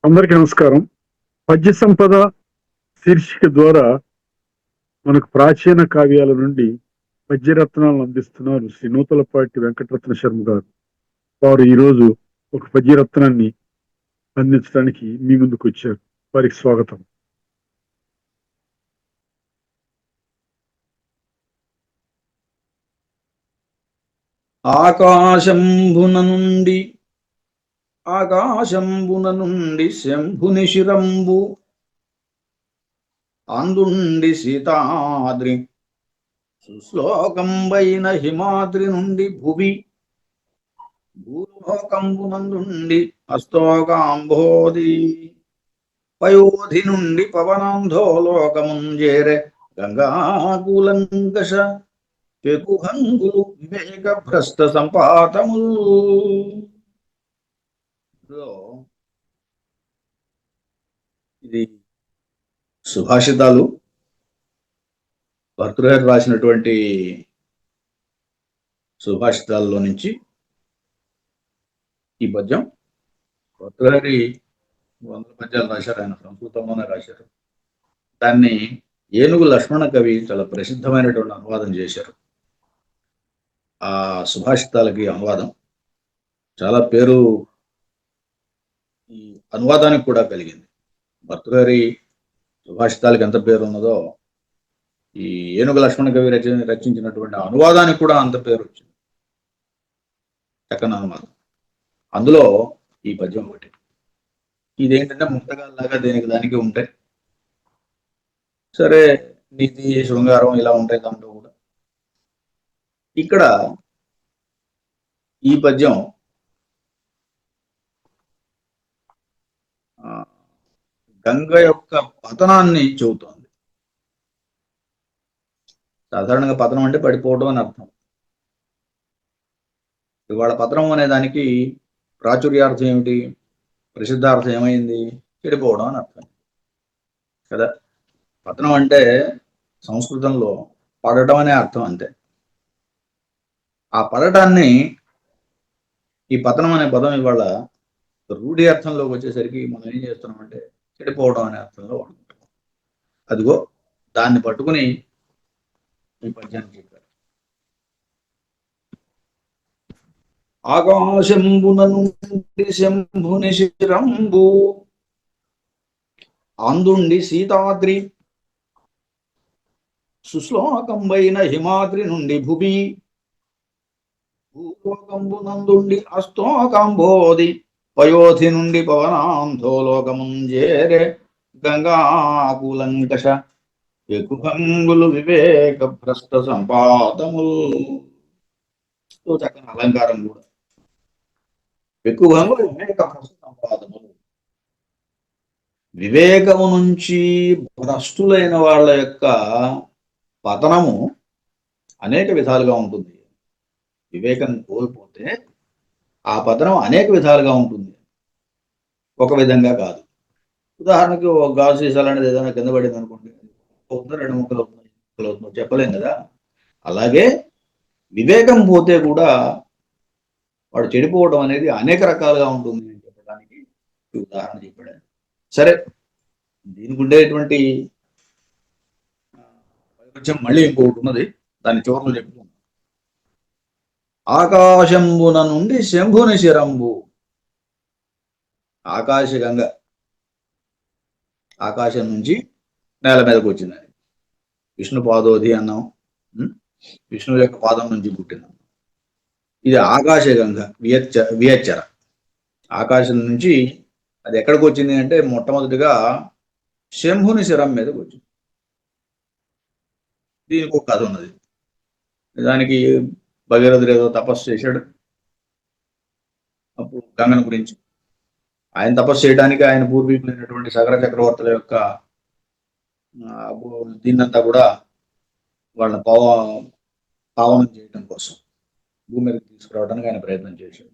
అందరికీ నమస్కారం. పద్య సంపద శీర్షిక ద్వారా మనకు ప్రాచీన కావ్యాల నుండి పద్యరత్నాలను అందిస్తున్నారు శ్రీ నూతలపాటి వెంకటరత్న శర్మ గారు. వారు ఈరోజు ఒక పద్యరత్నాన్ని అందించడానికి మీ ముందుకు వచ్చారు. వారికి స్వాగతం. ఆకాశంబున నుండి శంభుని శిరంబు అందుండి సీతాద్రి సుశ్లోకంబైన హిమాద్రి నుండి భువి భూలోకంబునందుండి అస్తోకాంబోది పయోధి నుండి పవనాంధోలోకముంజేరె గంగాకూలంకష పెకుహంగులు వివేక భ్రష్ట సంపాతములు. ఇది సుభాషితాలు భర్తృహరి రాసినటువంటి సుభాషితాల్లో నుంచి ఈ పద్యం. భర్తృహరి 100 పద్యాలు రాశారు, ఆయన సంస్కృతంలోనే రాశారు. దాన్ని ఏనుగు లక్ష్మణ కవి చాలా ప్రసిద్ధమైనటువంటి అనువాదం చేశారు. ఆ సుభాషితాలకి అనువాదం చాలా పేరు ఈ అనువాదానికి కూడా కలిగింది. భర్తృహరి సుభాషితాలకు ఎంత పేరు ఉన్నదో ఈ ఏనుగు లక్ష్మణ కవి రచించినటువంటి అనువాదానికి కూడా అంత పేరు వచ్చింది. చక్కని అనువాదం. అందులో ఈ పద్యం ఒకటి. ఇదేంటంటే ముక్తగాల్లాగా దేనికి దానికి ఉంటాయి. సరే, నీతి శృంగారం ఇలా ఉంటాయి దాంట్లో కూడా. ఇక్కడ ఈ పద్యం గంగ యొక్క పతనాన్ని చెబుతోంది. సాధారణంగా పతనం అంటే పడిపోవడం అని అర్థం. ఇవాళ పతనం అనే దానికి ప్రాచుర్యార్థం ఏమిటి, ప్రసిద్ధార్థం ఏమైంది? చెడిపోవడం అని అర్థం కదా. పతనం అంటే సంస్కృతంలో పడటం అనే అర్థం అంతే. ఆ పడటాన్ని ఈ పతనం అనే పదం ఇవాళ రూఢి అర్థంలోకి వచ్చేసరికి మనం ఏం చేస్తున్నామంటే చెడిపోవడం అనే అర్థంలో వాడుకుంటాం. అదిగో దాన్ని పట్టుకుని ఈ పద్యాన్ని చెప్పారు. ఆకాశంబున నుండి శంభుని శిరంబు అందుండి సీతాద్రి సుశ్లోకంబైన హిమాద్రి నుండి భువి భూలోకంబునందుండి అస్తోకాంబోది పయోధి నుండి పవనాంధోలోకముంజేరే గంగాకూలంకష ఎక్కుభంగులు వివేక భ్రష్ట సంపాతములు. చక్కని అలంకారం కూడా. ఎక్కుభంగులు వివేక భ్రష్ట సంపాతములు. వివేకము నుంచి భ్రష్టులైన వాళ్ళ యొక్క పతనము అనేక విధాలుగా ఉంటుంది. వివేకం కోల్పోతే ఆ పతనం అనేక విధాలుగా ఉంటుంది, ఒక విధంగా కాదు. ఉదాహరణకి ఒక గాజు సీసాలు అనేది ఏదైనా కింద పడింది అనుకోండి, అవుతుందో 2 ముక్కలు అవుతుందో చెప్పలేం కదా. అలాగే వివేకం పోతే కూడా వాడు చెడిపోవడం అనేది అనేక రకాలుగా ఉంటుంది అని చెప్పడానికి ఉదాహరణ చెప్పాడు. సరే, దీనికి ఉండేటువంటి మళ్ళీ ఇంకొకటి ఉన్నది, దాని చివరిలో చెప్పుకుందాం. ఆకాశంబున నుండి శంభుని శిరంబు. ఆకాశగంగ ఆకాశం నుంచి నేల మీదకి వచ్చింది. విష్ణు పాదోధి అన్నాం, విష్ణువు యొక్క పాదం నుంచి పుట్టింది. ఇది ఆకాశగంగ వియచ్చర. ఆకాశం నుంచి అది ఎక్కడికి వచ్చింది అంటే మొట్టమొదటిగా శంభుని శిరం మీదకి వచ్చింది. దీనికి ఒక కథ ఉన్నది. దానికి భగీరథుడు ఏదో తపస్సు చేశాడు. అప్పుడు గంగను గురించి ఆయన తపస్సు చేయడానికి ఆయన పూర్వీకులైనటువంటి సగర చక్రవర్తుల యొక్క దీన్నంతా కూడా వాళ్ళ పావనం చేయడం కోసం భూమి మీదకి తీసుకురావడానికి ఆయన ప్రయత్నం చేశాడు.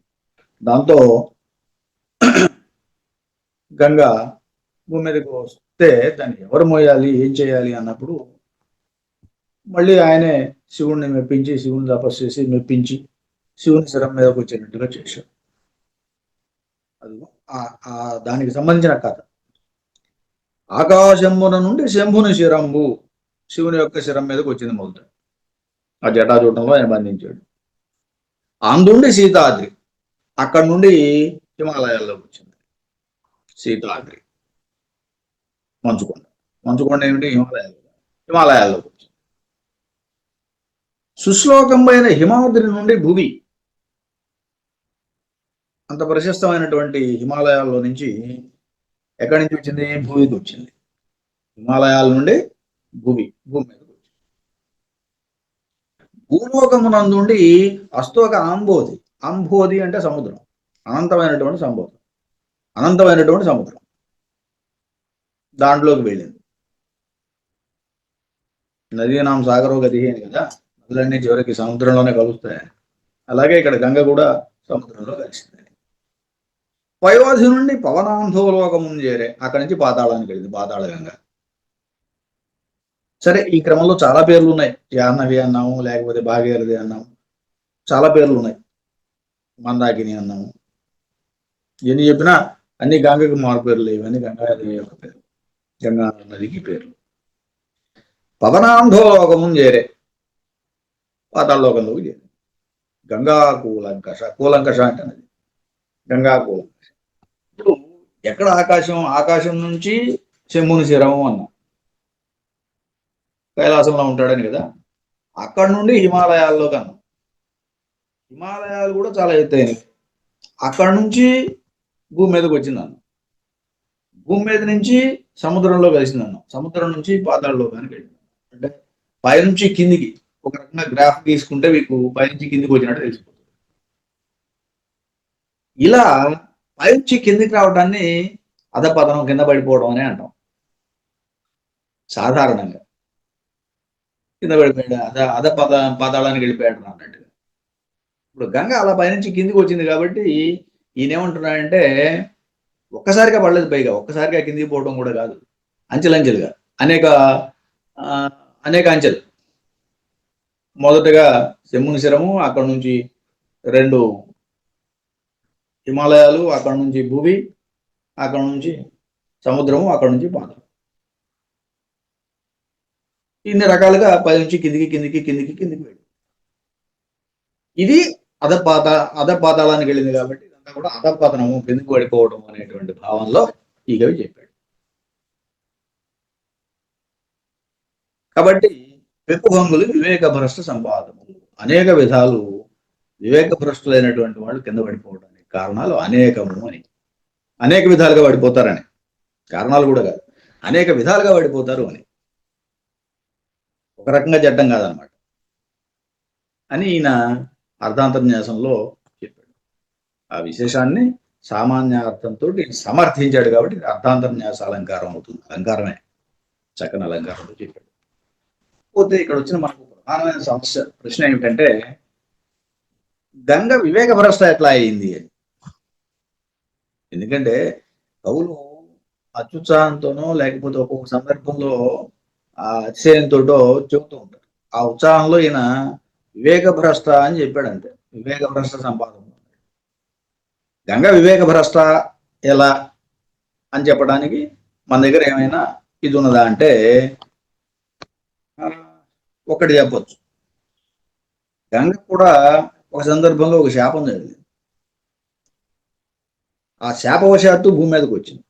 దాంతో గంగ భూమి మీదకి వస్తే దాన్ని ఎవరు మోయాలి, ఏం చేయాలి అన్నప్పుడు మళ్ళీ ఆయనే శివుణ్ణి మెప్పించి, శివుని తపస్సు చేసి మెప్పించి శివుని శిరం మీదకి వచ్చేటట్టుగా చేశాడు. అది దానికి సంబంధించిన కథ. ఆకాశమున నుండి శంభుని శిరంబు, శివుని యొక్క శిరం మీదకి వచ్చింది మొదట. ఆ జటాజూటంలో ఆయన బంధించాడు. అందుండి సీతాద్రి, అక్కడి నుండి హిమాలయాల్లోకి వచ్చింది. సీతాద్రి మంచుకొండ. మంచుకొండ ఏమిటి? హిమాలయాల్లోకి వచ్చింది. సుశ్లోకంపైన హిమాద్రి నుండి భువి, అంత ప్రశస్తమైనటువంటి హిమాలయాల్లో నుంచి ఎక్కడి నుంచి వచ్చింది? భూమికి వచ్చింది. హిమాలయాల నుండి భూమి మీదకి వచ్చింది. భూలోకమునందుండి అస్తోక అంబోధి. అంబోధి అంటే సముద్రం, అనంతమైనటువంటి సముద్రం దాంట్లోకి వెళ్ళింది. నదీనాం సాగరో గతి అని కదా, నదులన్నీ చివరికి సముద్రంలోనే కలుస్తాయి. అలాగే ఇక్కడ గంగ కూడా సముద్రంలో కలిసింది. పయోధి నుండి పవనాంధోలోకము చేరే, అక్కడి నుంచి పాతాళానికి వెళ్ళింది, పాతాళ గంగ. సరే, ఈ క్రమంలో చాలా పేర్లు ఉన్నాయి. జాహ్నవి అన్నాము, లేకపోతే భాగీరథి అన్నాము, చాలా పేర్లు ఉన్నాయి. మందాకిని అన్నాము. ఎన్ని చెప్పినా అన్ని గంగకి మారు పేర్లు, ఇవన్నీ గంగాదేవి యొక్క పేరు, గంగా నదికి పేర్లు. పవనాంధోలోకము చేరే, పాతాళలోకంలోకి చేరే. గంగా కూలంకష అంటే నది, గంగా కూలంకష. ఇప్పుడు ఎక్కడ ఆకాశం నుంచి శంభుని శిరము అన్నాం, కైలాసంలో ఉంటాడని కదా. అక్కడి నుండి హిమాలయాల్లో కన్నా, హిమాలయాలు కూడా చాలా ఎత్తైనవి. అక్కడి నుంచి భూమి మీదకి వచ్చిందన్న, భూమి మీద నుంచి సముద్రంలో కలిసిందన్న, సముద్రం నుంచి పాతాళలోకానికి వెళ్ళింది. అంటే పైనుంచి కిందికి ఒక రకంగా గ్రాఫ్ తీసుకుంటే మీకు పైనుంచి కిందికి వచ్చినట్టు తెలిసిపోతుంది. ఇలా పైనుంచి కిందికి రావడాన్ని అధపతనం, కింద పడిపోవడం అని అంటాం సాధారణంగా. కింద పడిపోయాడు, పాతాళానికి వెళ్ళిపోయాడు అన్నట్టుగా. ఇప్పుడు గంగ అలా పైనుంచి కిందికి వచ్చింది కాబట్టి ఈయనేమంటున్నాడంటే ఒక్కసారిగా పడలేదు, పైగా ఒక్కసారిగా కిందికి పోవడం కూడా కాదు, అంచెలంచెలుగా అనేక అంచెలు. మొదటగా శంభుని శిరము, అక్కడ నుంచి 2 హిమాలయాలు, అక్కడ నుంచి భూమి, అక్కడ నుంచి సముద్రము, అక్కడ నుంచి పాతాళం. ఇన్ని రకాలుగా పై నుంచి కిందికి వెళ్ళి ఇది అధపాతాళానికి వెళ్ళింది కాబట్టి ఇదంతా కూడా అధపతనము, కిందికి పడిపోవడం అనేటువంటి భావంలో ఈ కవి చెప్పాడు. కాబట్టి పెక్కుభంగులు వివేక భ్రష్ట సంపాదములు, అనేక విధాలు వివేక భ్రష్టులైనటువంటి వాళ్ళు కింద పడిపోవడానికి కారణాలు అనేకము అని. అనేక విధాలుగా పడిపోతారని, కారణాలు కూడా కాదు, అనేక విధాలుగా పడిపోతారు అని, ఒక రకంగా చట్టం కాదనమాట అని ఈయన అర్థాంతర్న్యాసంలో చెప్పాడు. ఆ విశేషాన్ని సామాన్య అర్థంతో సమర్థించాడు కాబట్టి అర్థాంతర్న్యాస అలంకారం అవుతుంది. అలంకారమే, చక్కని అలంకారంలో చెప్పాడు. పోతే ఇక్కడ వచ్చిన మనకు ప్రధానమైన ప్రశ్న ఏమిటంటే గంగ వివేక భ్రష్ట ఎట్లా అయింది అని. ఎందుకంటే కవులు అత్యుత్సాహంతోనో లేకపోతే ఒక్కొక్క సందర్భంలో ఆ అతిశయంతో చెబుతూ ఉంటారు. ఆ ఉత్సాహంలో ఈయన వివేక భ్రష్ట అని చెప్పాడు అంతే. వివేక భ్రష్ట సంపాదన, గంగ వివేక భ్రష్ట ఎలా అని చెప్పడానికి మన దగ్గర ఏమైనా ఇది ఉన్నదా అంటే ఒకటి చెప్పొచ్చు. గంగ కూడా ఒక సందర్భంలో ఒక శాపం జరిగింది. ఆ శాపవశాత్తు భూమి మీదకి వచ్చింది.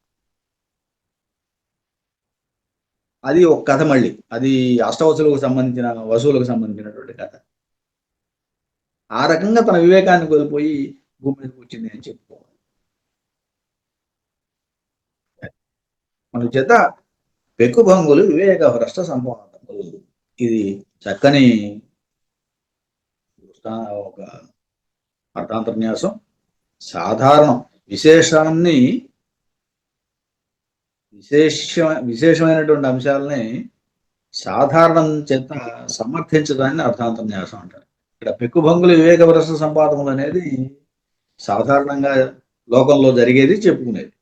అది ఒక కథ, మళ్ళీ అది అష్టవసులకు సంబంధించినటువంటి కథ. ఆ రకంగా తన వివేకాన్ని కోల్పోయి భూమి మీదకి వచ్చింది అని చెప్పుకోవాలి. మన చేత పెక్కుభంగులు వివేక భ్రష్ట సంపాదకులు, ఇది చక్కని ఒక అర్థాంతర్న్యాసం. సాధారణం విశేషమైనటువంటి అంశాలని సాధారణం చేత సమర్థించడాన్ని అర్థాంతర్న్యాసం అంటారు. ఇక్కడ పెక్కుభంగులు వివేక భ్రష్ట సంపాదములు అనేది సాధారణంగా లోకంలో జరిగేది, చెప్పుకునేది.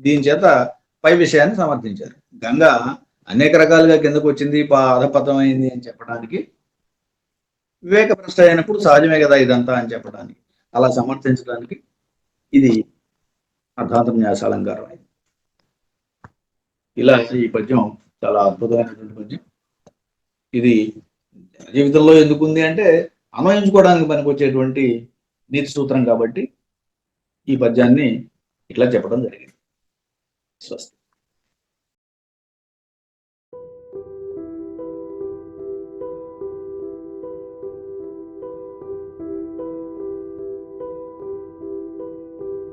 దీని చేత పై విషయాన్ని సమర్థించారు. గంగ అనేక రకాలుగా కిందకు వచ్చింది, అధపతమైంది అని చెప్పడానికి, వివేక భ్రష్ట అయినప్పుడు సహజమే కదా ఇదంతా అని చెప్పడానికి, అలా సమర్థించడానికి ఇది అర్ధాంతర న్యాస అలంకారం అయింది. ఇలా ఈ పద్యం చాలా అద్భుతమైనటువంటి పద్యం. ఇది జీవితంలో ఎందుకు ఉంది అంటే అన్వయించుకోవడానికి పనికొచ్చేటువంటి నీతి సూత్రం కాబట్టి ఈ పద్యాన్ని ఇట్లా చెప్పడం జరిగింది. స్వస్తి.